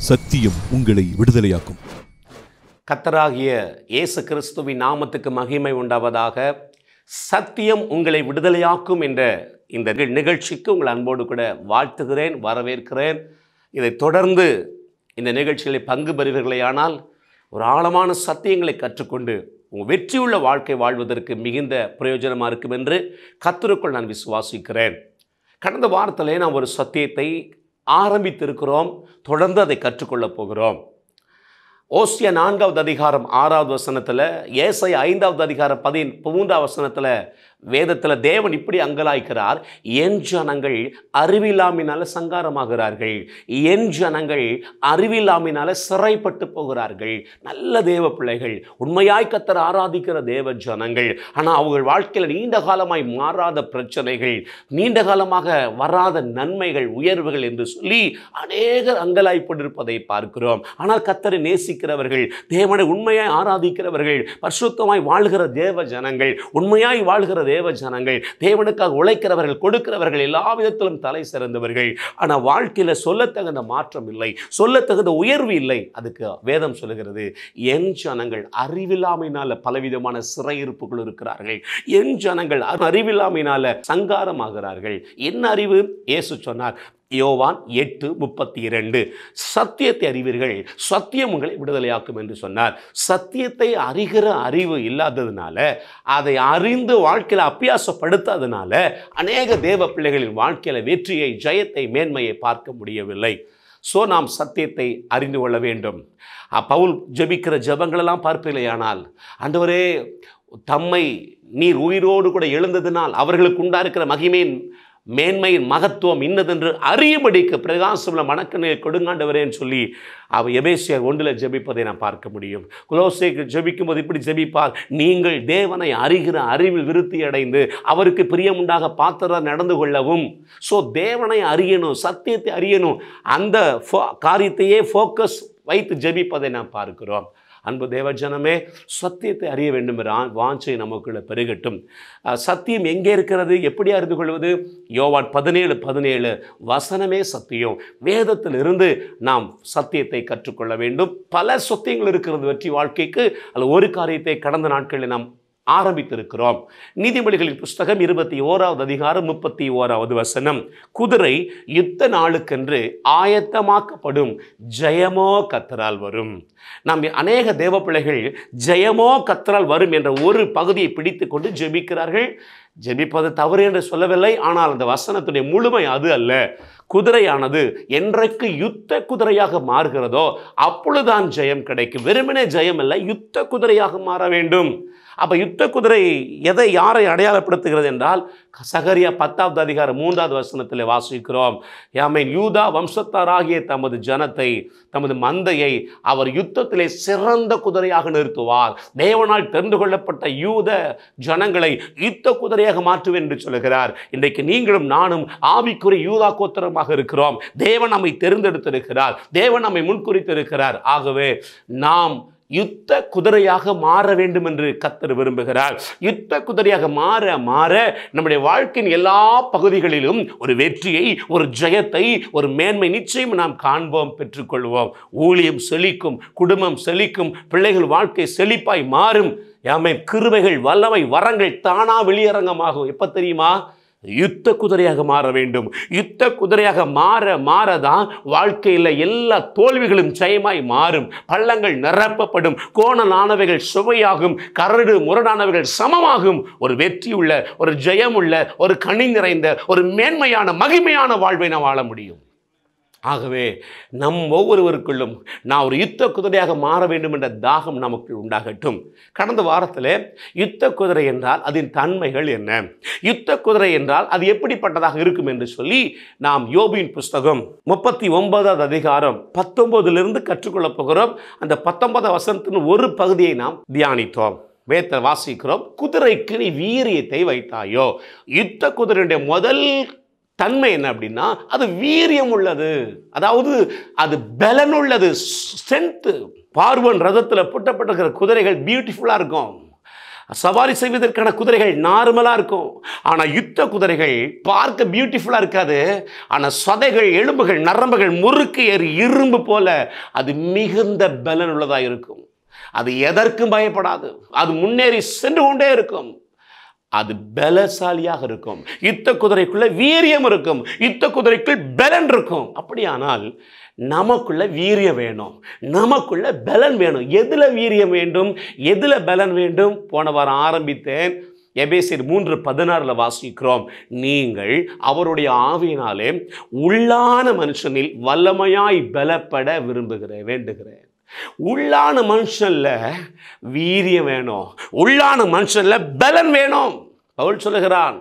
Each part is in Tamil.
சத்தியம் உங்களை விடுதலையாக்கும். கர்த்தராகிய இயேசு கிறிஸ்துவின் நாமத்துக்கு மகிமை உண்டாவதாக. சத்தியம் உங்களை விடுதலையாக்கும் என்ற இந்த நிகழ்ச்சிக்கு உங்கள் அன்போடு கூட வாழ்த்துகிறேன், வரவேற்கிறேன். இதை தொடர்ந்து இந்த நிகழ்ச்சிகளை பங்கு பெறுவீர்களேயானால் ஒரு ஆழமான சத்தியங்களை கற்றுக்கொண்டு உங்கள் வெற்றியுள்ள வாழ்க்கை வாழ்வதற்கு மிகுந்த பிரயோஜனமாக இருக்கும் என்று கர்த்தருக்குள் நான் விசுவாசிக்கிறேன். கடந்த வாரத்திலே நாம் ஒரு சத்தியத்தை ஆரம்பித்திருக்கிறோம், தொடர்ந்து அதை கற்றுக்கொள்ளப் போகிறோம். ஓசியா 4வது அதிகாரம் 6வது வசனத்தில், ஏசாயா 5வது அதிகாரம் 13வது வசனத்தில் வேதத்தில் தேவன் இப்படி அங்கலாய்க்கிறார், என் ஜனங்கள் அறிவில்லாமையினால சங்காரமாகிறார்கள், என் ஜனங்கள் அறிவில்லாமையினால சிறைப்பட்டு போகிறார்கள். நல்ல தேவ பிள்ளைகள், உண்மையாய் கர்த்தரை ஆராதிக்கிற தேவ ஜனங்கள், ஆனால் அவர்கள் வாழ்க்கையில் நீண்ட காலமாய் மாறாத பிரச்சனைகள், நீண்ட காலமாக வராத நன்மைகள், உயர்வுகள் என்று சொல்லி அநேகர் அங்கலாய்ப்பட்டிருப்பதை பார்க்கிறோம். ஆனால் கர்த்தரை நேசிக்கிறவர்கள், தேவனை உண்மையாய் ஆராதிக்கிறவர்கள், பரிசுத்தமாய் வாழ்கிற தேவ ஜனங்கள், உண்மையாய் வாழ்கிற தேவ ஜனங்கள், தேவனுக்காக உழைக்கிறவர்கள், கொடுக்கிறவர்கள், எல்லா விதத்திலும் தலை சிறந்தவர்கள். ஆனால் வாழ்க்கையில் சொல்லத்தகுந்த மாற்றம் இல்லை, சொல்லத்தகுந்த உயர்வு இல்லை. அதுக்கு வேதம் சொல்லுகிறது, என் ஜனங்கள் அறிவில்லாமையினால பலவிதமான சிறையிருப்புகள் இருக்கிறார்கள், என் ஜனங்கள் அறிவில்லாமையினால சங்காரமாகிறார்கள். என்ன அறிவு? இயேசு சொன்னார், யோவான் 8:32, சத்தியத்தை அறிவீர்கள், சத்தியம் உங்களை விடுதலையாக்கும் என்று சொன்னார். சத்தியத்தை அறிகிற அறிவு இல்லாததுனால, அதை அறிந்து வாழ்க்கையில் அபியாசப்படுத்தாததுனால அநேக தேவ பிள்ளைகளின் வாழ்க்கையில் வெற்றியை, ஜெயத்தை, மேன்மையை பார்க்க முடியவில்லை. நாம் சத்தியத்தை அறிந்து கொள்ள வேண்டும். பவுல் ஜெபிக்கிற ஜெபங்களெல்லாம் பார்ப்பீர்களேயானால், ஆண்டவரே தம்மை நீர் உயிரோடு கூட எழுந்ததினால் அவர்களுக்கு உண்டாயிருக்கிற மகிமையின் மேன்மையின் மகத்துவம் இன்னதென்று அறியும்படிக்கு பிரகாசமுள்ள மனக்கண்ணில் கொடுங்காண்டவரேன்னு சொல்லி அவர் எபேசியர் 1 ஜெபிப்பதை நான் பார்க்க முடியும். கொலோசைக்கு ஜெபிக்கும் போது இப்படி ஜெபிப்பார், நீங்கள் தேவனை அறிகிற அறிவில் விருத்தி அடைந்து அவருக்கு பிரியமுண்டாக பாத்திரம் நடந்து கொள்ளவும். தேவனை அறியணும், சத்தியத்தை அறியணும், அந்த காரியத்தையே ஃபோக்கஸ் வைத்து ஜெபிப்பதை நான் பார்க்கிறோம். அன்பு தேவஜனமே, சத்தியத்தை அறிய வேண்டும் என்ற வாஞ்சை நமக்குள்ள பெருகட்டும். சத்தியம் எங்கே இருக்கிறது, எப்படி அறிந்து கொள்வது? யோவான் 17:17, வசனமே சத்தியம். வேதத்திலிருந்து நாம் சத்தியத்தை கற்றுக்கொள்ள வேண்டும். பல சத்தியங்கள் இருக்கிறது வெற்றி வாழ்க்கைக்கு. அதில் ஒரு காரியத்தை கடந்த நாட்களில் நாம் ஆரம்பித்திருக்கிறோம். நீதிமொழிகளின் புஸ்தகம் 21வது அதிகாரம் 31வது வசனம், குதிரை யுத்த நாளுக்கென்று ஆயத்தமாக்கப்படும், ஜெயமோ கர்த்தரால் வரும். நாம் அநேக தேவ பிள்ளைகள் ஜெயமோ கர்த்தரால் வரும் என்ற ஒரு பகுதியை பிடித்து கொண்டு ஜெபிக்கிறார்கள். ஜெபிப்பது தவறு என்று சொல்லவில்லை, ஆனால் அந்த வசனத்துடைய முழுமை அது அல்ல. குதிரையானது என்றைக்கு யுத்த குதிரையாக மாறுகிறதோ அப்பொழுதுதான் ஜெயம் கிடைக்கும். வெறுமனே ஜெயம் அல்ல, யுத்த குதிரையாக மாற வேண்டும். அப்போ யுத்த குதிரை எதை, யாரை அடையாளப்படுத்துகிறது என்றால், சகரியா 10வது அதிகாரம் 3வது வசனத்தில் வாசிக்கிறோம், யூதா வம்சத்தாராகிய தமது ஜனத்தை, தமது மந்தையை அவர் யுத்தத்திலே சிறந்த குதிரையாக நிறுத்துவார். தேவனால் தெரிந்து கொள்ளப்பட்ட யூத ஜனங்களை யுத்த குதிரையாக மாற்றுவேன் என்று சொல்லுகிறார். இன்றைக்கு நீங்களும் நானும் ஆவிக்குரிய யூதா கோத்திரமாக இருக்கிறோம். தேவன் நம்மை தேர்ந்தெடுத்திருக்கிறார், தேவன் நம்மை முன்குறித்திருக்கிறார். ஆகவே நாம் யுத்த குதிரையாக மாற வேண்டும் என்று கர்த்தர் விரும்புகிறார். யுத்த குதிரையாக மாற மாற நம்முடைய வாழ்க்கையின் எல்லா பகுதிகளிலும் ஒரு வெற்றியை, ஒரு ஜெயத்தை, ஒரு மேன்மை நிச்சயம் நாம் காண்போம், பெற்றுக்கொள்வோம். ஊழியம் செழிக்கும், குடும்பம் செழிக்கும், பிள்ளைகள் வாழ்க்கை செழிப்பாய் மாறும். கிருபைகள், வல்லமை, வரங்கள் தானா வெளியரங்கமாகும். எப்ப தெரியுமா? யுத்த குதிரையாக மாற வேண்டும். யுத்த குதிரையாக மாற மாறதான் வாழ்க்கையில் எல்லா தோல்விகளும் ஜெயமாய் மாறும். பள்ளங்கள் நிரப்பப்படும், கோணலானவைகள் சுவையாகும், கரடு முரடானவைகள் சமமாகும். ஒரு வெற்றியுள்ள, ஒரு ஜெயமுள்ள, ஒரு கனி நிறைந்த, ஒரு மேன்மையான, மகிமையான வாழ்வை நாம் வாழ முடியும். ஆகவே நம் ஒவ்வொருவருக்குள்ளும் நான் ஒரு யுத்த குதிரையாக மாற வேண்டும் என்ற தாகம் நமக்கு உண்டாகட்டும். கடந்த வாரத்தில் யுத்த குதிரை என்றால் அதன் தன்மைகள் என்ன, யுத்த குதிரை என்றால் அது எப்படிப்பட்டதாக இருக்கும் என்று சொல்லி நாம் யோபின் புஸ்தகம் 39வது அதிகாரம் 19லிருந்து கற்றுக்கொள்ளப் போகிறோம். அந்த 19வது வசனத்தின் ஒரு பகுதியை நாம் தியானித்தோம். வேதத்தை வாசிக்கிறோம், குதிரைக்கு நீ வீரியத்தை வைத்தாயோ. யுத்த குதிரையுடைய முதல் தன்மை என்ன அப்படின்னா, அது வீரியம் உள்ளது, அதாவது அது பலன் உள்ளது, ஸ்ட்ரென்த். பார்வன் ரதத்தில் பூட்டப்பட்டிருக்கிற குதிரைகள் பியூட்டிஃபுல்லாக இருக்கும். சவாரி செய்வதற்கான குதிரைகள் நார்மலாக இருக்கும். ஆனால் யுத்த குதிரைகள் பார்க்க பியூட்டிஃபுல்லாக இருக்காது. ஆனால் சதைகள், எலும்புகள், நரம்புகள் முறுக்கு ஏறி இரும்பு போல அது மிகுந்த பலன் உள்ளதாக இருக்கும். அது எதற்கும் பயப்படாது. அது முன்னேறி சென்று கொண்டே இருக்கும். அது பலசாலியாக இருக்கும். யுத்த குதிரைக்குள்ள வீரியம் இருக்கும். யுத்த குதிரைக்குள் பலன் இருக்கும். அப்படியானால் நமக்குள்ள வீரியம் வேணும், நமக்குள்ள பலன் வேணும். எதுல வீரியம் வேண்டும், எதுல பலன் வேண்டும்? போன வாரம் ஆரம்பித்தேன். எபேசியர் 3:16 வாசிக்கிறோம், நீங்கள் அவருடைய ஆவியினாலே உள்ளான மனுஷனில் வல்லமையாய் பலப்பட வேண்டுகிறேன். உள்ளான மனுஷன்ல வீரியம் வேணும், உள்ளான மனுஷன்ல பலன் வேணும். பவுல் சொல்லுகிறான்,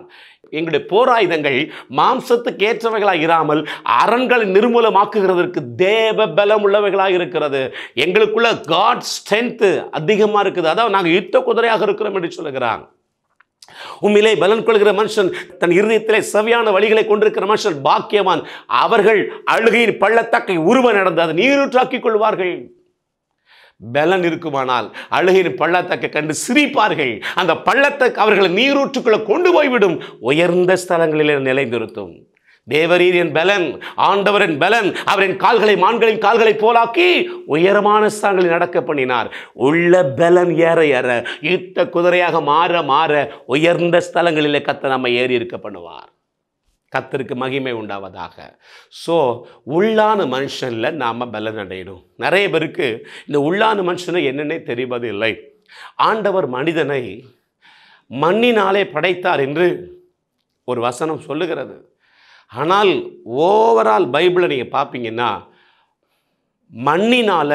எங்களுடைய போராயுதங்கள் மாம்சத்துக்கு ஏற்றவைகளாக இராமல் அரண்களை நிர்மூலமாக்குகிறதற்கு தேவ பலம் உள்ளவைகளாக இருக்கிறது. எங்களுக்குள்ள காட் ஸ்ட்ரென்த் அதிகமாக இருக்குது. அதாவது நாங்கள் யுத்த குதிரையாக இருக்கிறோம் என்று சொல்லுகிறான். உண்மையிலே பலன் கொள்கிற மனுஷன், தன் இருதயத்திலே செவ்வையான வழிகளை கொண்டிருக்கிற மனுஷன் பாக்கியவான். அவர்கள் அழுகையின் பள்ளத்தாக்கை உருவ நடந்து அதை நீரூற்றாக்கிக் கொள்வார்கள். பலன் இருக்குமானால் அழுகையின் பள்ளத்தாக்கை கண்டு சிரிப்பார்கள். அந்த பள்ளத்தாக்கு அவர்களை நீரூற்றுக்குள்ள கொண்டு போய்விடும், உயர்ந்த ஸ்தலங்களிலே நிலைநிறுத்தும். தேவரீர் என் பலன், ஆண்டவரின் பலன் அவரின் கால்களை மான்களின் கால்களை போலாக்கி உயரமான ஸ்தலங்களில் நடக்க பண்ணினார். உள்ள பலன் ஏற ஏற யுத்த குதிரையாக மாற மாற உயர்ந்த ஸ்தலங்களிலே கர்த்தர் நம்மை ஏறி இருக்க பண்ணுவார். கர்த்தருக்கு மகிமை உண்டாவதாக. ஸோ உள்ளான மனுஷனில் நாம் பலன் அடையணும். நிறைய பேருக்கு இந்த உள்ளான மனுஷனை என்னன்னே தெரிவதில்லை. ஆண்டவர் மனிதனை மண்ணினாலே படைத்தார் என்று ஒரு வசனம் சொல்லுகிறது. ஆனால் ஓவரால் பைபிளை நீங்கள் பார்ப்பீங்கன்னா மண்ணினால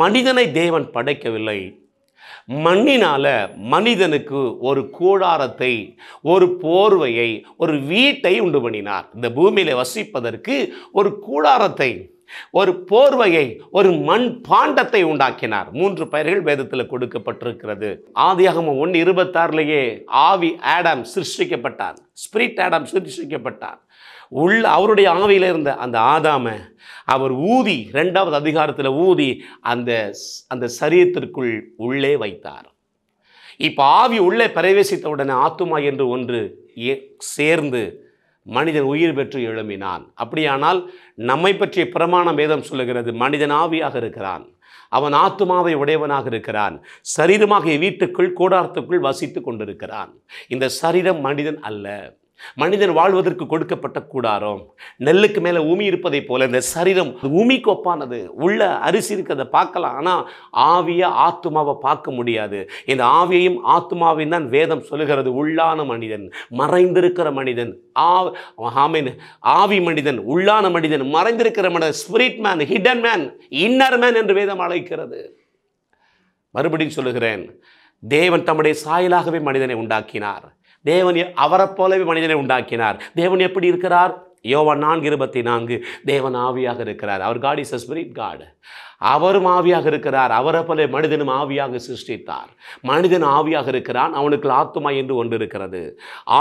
மனிதனை தேவன் படைக்கவில்லை. மண்ணினால மனிதனுக்கு ஒரு கூடாரத்தை, ஒரு போர்வையை, ஒரு வீட்டை உண்டு பண்ணினார். இந்த பூமியில வசிப்பதற்கு ஒரு கூடாரத்தை, ஒரு போர்வையை, ஒரு மண் பாண்டத்தை உண்டாக்கினார். 3 பெயர்கள் வேதத்தில் கொடுக்கப்பட்டிருக்கிறது. ஆதியாகமம் 1:26 ஆவி ஆடம் சிருஷ்டிக்கப்பட்டார். ஸ்பிரிட் ஆடம் சிருஷ்டிக்கப்பட்டார். உள்ள அவருடைய ஆவியில் இருந்த அந்த ஆதாமை அவர் ஊதி 2வது அதிகாரத்தில் ஊதி அந்த சரீரத்திற்குள் உள்ளே வைத்தார். இப்போ ஆவி உள்ளே பிரவேசித்த உடனே ஆத்துமா என்று ஒன்று சேர்ந்து மனிதன் உயிர் பெற்று எழும்பினான். அப்படியானால் நம்மை பற்றிய பிரமாணம் வேதம் சொல்லுகிறது, மனிதன் ஆவியாக இருக்கிறான், அவன் ஆத்துமாவை உடையவனாக இருக்கிறான், சரீரமாக வீட்டுக்குள் கூடாரத்துக்குள் வசித்து கொண்டிருக்கிறான். இந்த சரீரம் மனிதன் அல்ல. மனிதன் வாழ்வதற்கு கொடுக்கப்பட்ட கூடாரம். நெல்லுக்கு மேலே உமி இருப்பதை போல இந்த சரீரம் உமிக்கு ஒப்பானது. உள்ள அரிசி இருக்கிறத பார்க்கலாம், ஆனால் ஆவியை ஆத்துமாவை பார்க்க முடியாது. இந்த ஆவியையும் ஆத்துமாவையும் தான் வேதம் சொல்லுகிறது. உள்ளான மனிதன், மறைந்திருக்கிற மனிதன், ஆவி மனிதன், உள்ளான மனிதன், மறைந்திருக்கிற மனிதன், spirit man, hidden man, inner man என்று வேதம் அழைக்கிறது. மறுபடியும் சொல்லுகிறேன், தேவன் தம்முடைய சாயலாகவே மனிதனை உண்டாக்கினார். தேவன் அவரை போலவே மனிதனை உண்டாக்கினார். தேவன் எப்படி இருக்கிறார்? யோவான் 4:24 தேவன் ஆவியாக இருக்கிறார். அவர் God is a spirit God. அவரும் ஆவியாக இருக்கிறார். அவரை போல மனிதனும் ஆவியாக சிருஷ்டித்தார். மனிதன் ஆவியாக இருக்கிறான், அவனுக்கு ஆத்துமா என்று ஒன்று இருக்கிறது.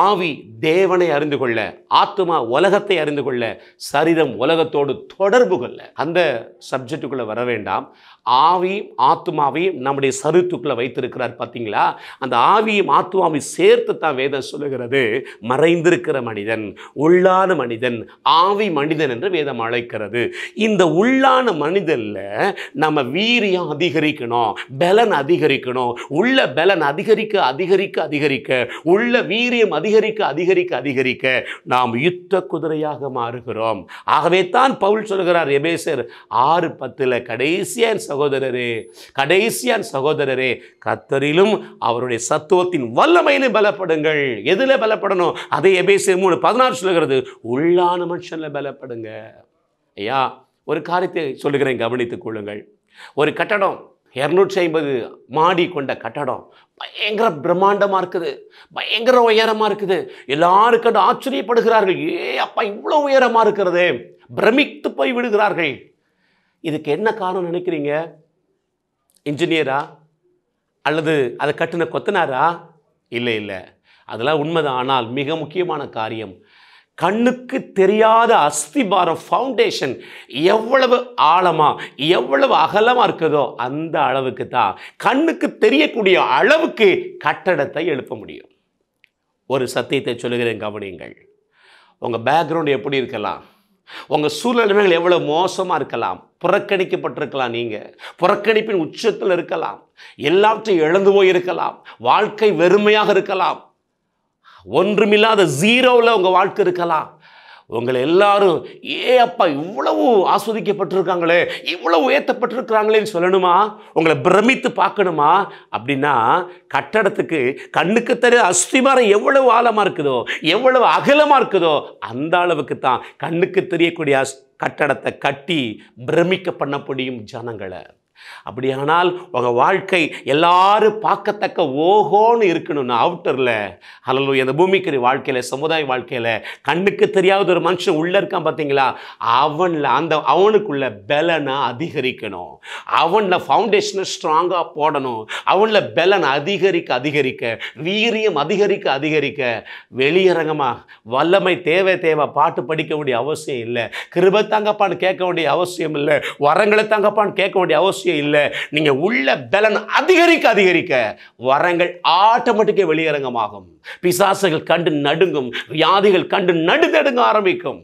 ஆவி தேவனை அறிந்து கொள்ள, ஆத்துமா உலகத்தை அறிந்து கொள்ள, சரீரம் உலகத்தோடு தொடர்பு கொள்ள. அந்த சப்ஜெக்டுக்குள்ளே வர வேண்டாம். ஆவியும் ஆத்துமாவையும் நம்முடைய சரீரத்துக்குள்ளே வைத்திருக்கிறார். பார்த்தீங்களா? அந்த ஆவியும் ஆத்துமாவையும் சேர்த்து தான் வேதம் சொல்லுகிறது மறைந்திருக்கிற மனிதன், உள்ளான மனிதன், ஆவி மனிதன் என்று வேதம் அழைக்கிறது. இந்த உள்ளான மனிதன்ல நம்ம வீரியம் அதிகரிக்கணும், பலன் அதிகரிக்கணும். உள்ள பலன் அதிகரிக்க அதிகரிக்க அதிகரிக்க, உள்ள வீரியம் அதிகரிக்க அதிகரிக்க அதிகரிக்க நாம் யுத்த குதிரையாக மாறுகிறோம். ஆகவே தான் பவுல் சொல்கிறார் எபேசியர் 6:10 கடைசியான் சகோதரரே கர்த்தரிலும் அவருடைய சத்துவத்தின் வல்லமையிலும் பலப்படுங்கள். எதுல பலப்படணும்? அதை எபேசியர் 3:16 சொல்லுகிறது. உள்ளான மனுஷன்ல பலப்படுங்க. ஐயா, ஒரு காரியத்தை சொல்லுகிறேன், கவனித்துக் கொள்ளுங்கள். ஒரு கட்டடம் 250 மாடி கொண்ட கட்டடம் பயங்கர பிரம்மாண்டமாக இருக்குது, பயங்கர உயரமாக இருக்குது. எல்லாரும் கண்டு ஆச்சரியப்படுகிறார்கள். அப்பா இவ்வளோ உயரமாக இருக்கிறதே, பிரமித்து போய் விடுகிறார்கள். இதுக்கு என்ன காரணம் நினைக்கிறீங்க? இன்ஜினியரா அல்லது அதை கட்டின கொத்தனாரா? இல்லை, அதெல்லாம் உண்மைதான். ஆனால் மிக முக்கியமான காரியம், கண்ணுக்கு தெரியாத அஸ்திபாரம், ஃபவுண்டேஷன் எவ்வளவு ஆழமா எவ்வளவு அகலமா இருக்குதோ அந்த அளவுக்கு தான் கண்ணுக்கு தெரியக்கூடிய அளவுக்கு கட்டடத்தை எழுப்ப முடியும். ஒரு சத்தியத்தை சொல்லுகிறேன், கவனியுங்கள். உங்கள் பேக்ரவுண்ட் எப்படி இருக்கலாம், உங்கள் சூழ்நிலைகள் எவ்வளவு மோசமாக இருக்கலாம், புறக்கணிக்கப்பட்டிருக்கலாம், நீங்கள் புறக்கணிப்பின் உச்சத்தில் இருக்கலாம், எல்லாவற்றையும் இழந்து போயிருக்கலாம், வாழ்க்கை வெறுமையாக இருக்கலாம், ஒன்றுமில்லாத ஜீரோவில் உங்கள் வாழ்க்கை இருக்கலாம். உங்களை எல்லாரும் அப்பா இவ்வளவு ஆஸ்வதிக்கப்பட்டிருக்காங்களே, இவ்வளவு உயர்த்தப்பட்டிருக்கிறாங்களேன்னு சொல்லணுமா, உங்களை பிரமித்து பார்க்கணுமா? அப்படின்னா கட்டடத்துக்கு கண்ணுக்கு தெரிய அஸ்திபாரம் எவ்வளவு ஆழமாக இருக்குதோ, எவ்வளவு அகலமாக இருக்குதோ அந்த அளவுக்கு தான் கண்ணுக்கு தெரியக்கூடிய கட்டடத்தை கட்டி பிரமிக்க பண்ண முடியும் ஜனங்களை. அப்படியானால் உங்கள் வாழ்க்கை எல்லாரும் பார்க்கத்தக்க ஓஹோன்னு இருக்கணும்னா அவுட்டரில், அல்லது இந்த பூமிக்கு வாழ்க்கையில், சமுதாய வாழ்க்கையில் கண்ணுக்கு தெரியாத ஒரு மனுஷன் உள்ளே இருக்கான் பார்த்தீங்களா, அவனுக்குள்ள பலனை அதிகரிக்கணும், அவனில் ஃபவுண்டேஷனை ஸ்ட்ராங்காக போடணும், அவனில் பலன் அதிகரிக்க வீரியம் அதிகரிக்க வெளியரங்கமாக வல்லமை தேவை பாட்டு படிக்க வேண்டிய அவசியம் இல்லை, கிருபை தாங்கப்பான்னு கேட்க வேண்டிய அவசியம் இல்லை, வரங்களை தாங்கப்பான்னு கேட்க வேண்டிய அவசியம் இல்லை. நீங்க உள்ள பலன் அதிகரிக்க வரங்கள் ஆட்டோமேட்டிக்கா வெளியரங்கமாகும். பிசாசுகள் கண்டு நடுங்கும், வியாதிகள் கண்டு நடுங்க ஆரம்பிக்கும்.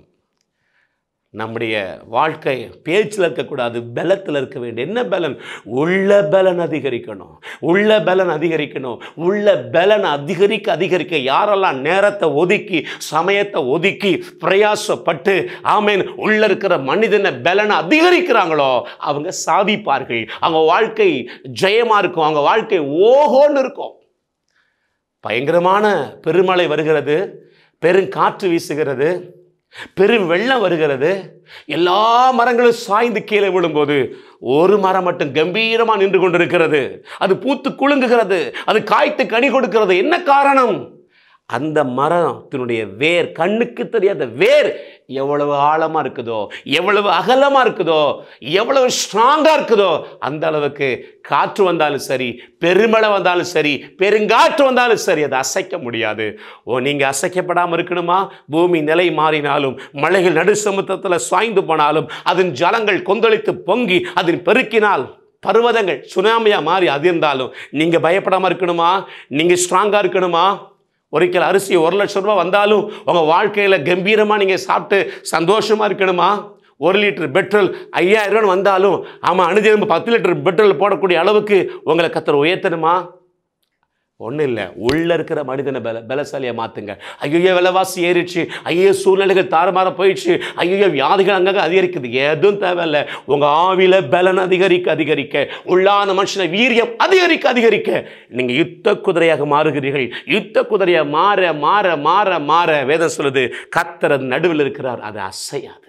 நம்முடைய வாழ்க்கை பேச்சில் இருக்கக்கூடாது, பலத்தில் இருக்க வேண்டும். என்ன பலன்? உள்ள பலன் அதிகரிக்கணும், உள்ள பலன் அதிகரிக்கணும். உள்ள பலன் அதிகரிக்க யாரெல்லாம் நேரத்தை ஒதுக்கி, சமயத்தை ஒதுக்கி, பிரயாசப்பட்டு ஆமேன் உள்ள இருக்கிற மனிதனை பலனை அதிகரிக்கிறாங்களோ அவங்க சாதிப்பார்கள். அவங்க வாழ்க்கை ஜெயமா இருக்கும், அவங்க வாழ்க்கை ஓஹோன்னு இருக்கும். பயங்கரமான பெருமழை வருகிறது, பெருங்காற்று வீசுகிறது, பெரும் வெள்ளம் வருகிறது, எல்லா மரங்களும் சாய்ந்து கீழே விழும்போது ஒரு மரம் மட்டும் கம்பீரமாக நின்று கொண்டிருக்கிறது. அது பூத்து குலுங்குகிறது, அது காய்த்து கனி கொடுக்கிறது. என்ன காரணம்? அந்த மரத்தினுடைய வேர், கண்ணுக்கு தெரியாத வேர் எவ்வளவு ஆழமாக இருக்குதோ, எவ்வளவு அகலமாக இருக்குதோ, எவ்வளவு ஸ்ட்ராங்காக இருக்குதோ அந்த அளவுக்கு காற்று வந்தாலும் சரி, பெருமழை வந்தாலும் சரி, பெருங்காற்று வந்தாலும் சரி அதை அசைக்க முடியாது. நீங்கள் அசைக்கப்படாமல் இருக்கணுமா? பூமி நிலை மாறினாலும், மலைகள் நடு சமுத்திரத்தில் சாய்ந்து போனாலும், அதன் ஜலங்கள் கொந்தளித்து பொங்கி அதன் பெருக்கினால் பர்வதங்கள் சுனாமியாக மாறி அதிர்ந்தாலும் நீங்கள் பயப்படாமல் இருக்கணுமா? நீங்கள் ஸ்ட்ராங்காக இருக்கணுமா? ஒரு கிலோ அரிசி 1 லட்சம் ரூபாய் வந்தாலும் உங்கள் வாழ்க்கையில் கம்பீரமாக நீங்கள் சாப்பிட்டு சந்தோஷமாக இருக்கணுமா? 1 லிட்டர் பெட்ரோல் 5000 வந்தாலும் ஆமாம் அணுதினம் 10 லிட்டர் பெட்ரோல் போடக்கூடிய அளவுக்கு உங்களை கர்த்தர் உயர்த்தணுமா? ஒன்றும் இல்லை. உள்ளே இருக்கிற மனிதனை பலசாலியை மாற்றுங்க. ஐயோ விலைவாசி ஏறிடுச்சு, ஐயோ சூழ்நிலைகள் தாறுமாற போயிடுச்சு, ஐயோ வியாதிகள் அங்கங்கே அதிகரிக்குது, எதுவும் தேவையில்லை. உங்கள் ஆவியில் பலன் அதிகரிக்க உள்ளான மனுஷனை வீரியம் அதிகரிக்க நீங்கள் யுத்த குதிரையாக மாறுகிறீர்கள். யுத்த குதிரையாக மாற மாற மாற மாற வேதம் சொல்லுது கர்த்தர் நடுவில் இருக்கிறார், அது அசையாது.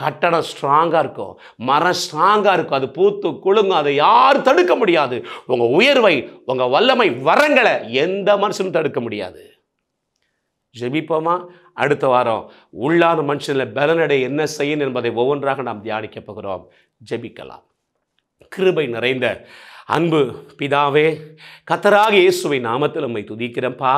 கட்டடம் ஸ்ட்ராங்காக இருக்கும், மரம் ஸ்ட்ராங்காக இருக்கும், அது பூத்து குலுங்கும், அதை யாரும் தடுக்க முடியாது. உங்கள் உயர்வை, உங்கள் வல்லமை, வரங்களை எந்த மனுஷனும் தடுக்க முடியாது. ஜெபிப்போமா? அடுத்த வாரம் உள்ளான மனுஷனில் பலனடை என்ன செய்யணும் என்பதை ஒவ்வொன்றாக நாம் தியானிக்க போகிறோம். ஜெபிக்கலாம். கிருபை நிறைந்த அன்பு பிதாவே, கர்த்தராகிய இயேசுவின் நாமத்தில் உம்மை துதிக்கிறேன்ப்பா.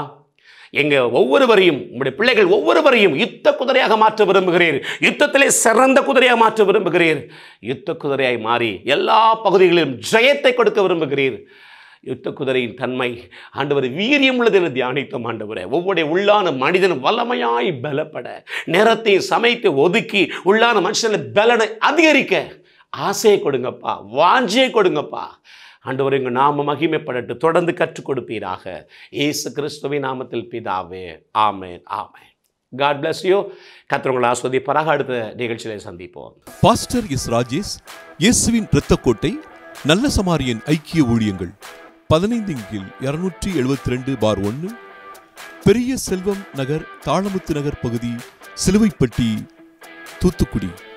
எங்கள் ஒவ்வொருவரையும், உங்களுடைய பிள்ளைகள் ஒவ்வொருவரையும் யுத்த குதிரையாக மாற்ற விரும்புகிறீர். யுத்தத்திலே சிறந்த குதிரையாக மாற்ற விரும்புகிறீர். யுத்த குதிரையாய் மாறி எல்லா பகுதிகளிலும் ஜெயத்தை கொடுக்க விரும்புகிறீர். யுத்த குதிரையின் தன்மை ஆண்டவர் வீரியம் உள்ளது என்று தியானித்தோம். ஆண்டவரே, ஒவ்வொரு உள்ளான மனிதன் வல்லமையாய் பலப்பட, நேரத்தை சமைத்து ஒதுக்கி உள்ளான மனுஷனை பலனை அதிகரிக்க ஆசையை கொடுங்கப்பா, வாஞ்சியை கொடுங்கப்பா. ஆண்டவர் எங்கள் நாம மகிமைப்படட்டு, தொடர்ந்து கற்றுக் கொடுப்பீராக. இயேசு கிறிஸ்துவின் நாமத்தில் பிதாவே, ஆமென் ஆமென். God bless you. கர்த்தர் உங்களை ஆசீர்வதிப்பாராக. அடுத்த நிகழ்ச்சியிலே சந்திப்போம். Pastor S. ராஜேஷ், இயேசுவின் இரத்தக்கோட்டை, நல்ல சமாரியன் ஐக்கிய ஊழியங்கள், 15/272/1, பெரிய செல்வம் நகர், தாளமுத்து நகர் பகுதி, சிலுவைப்பட்டி, தூத்துக்குடி.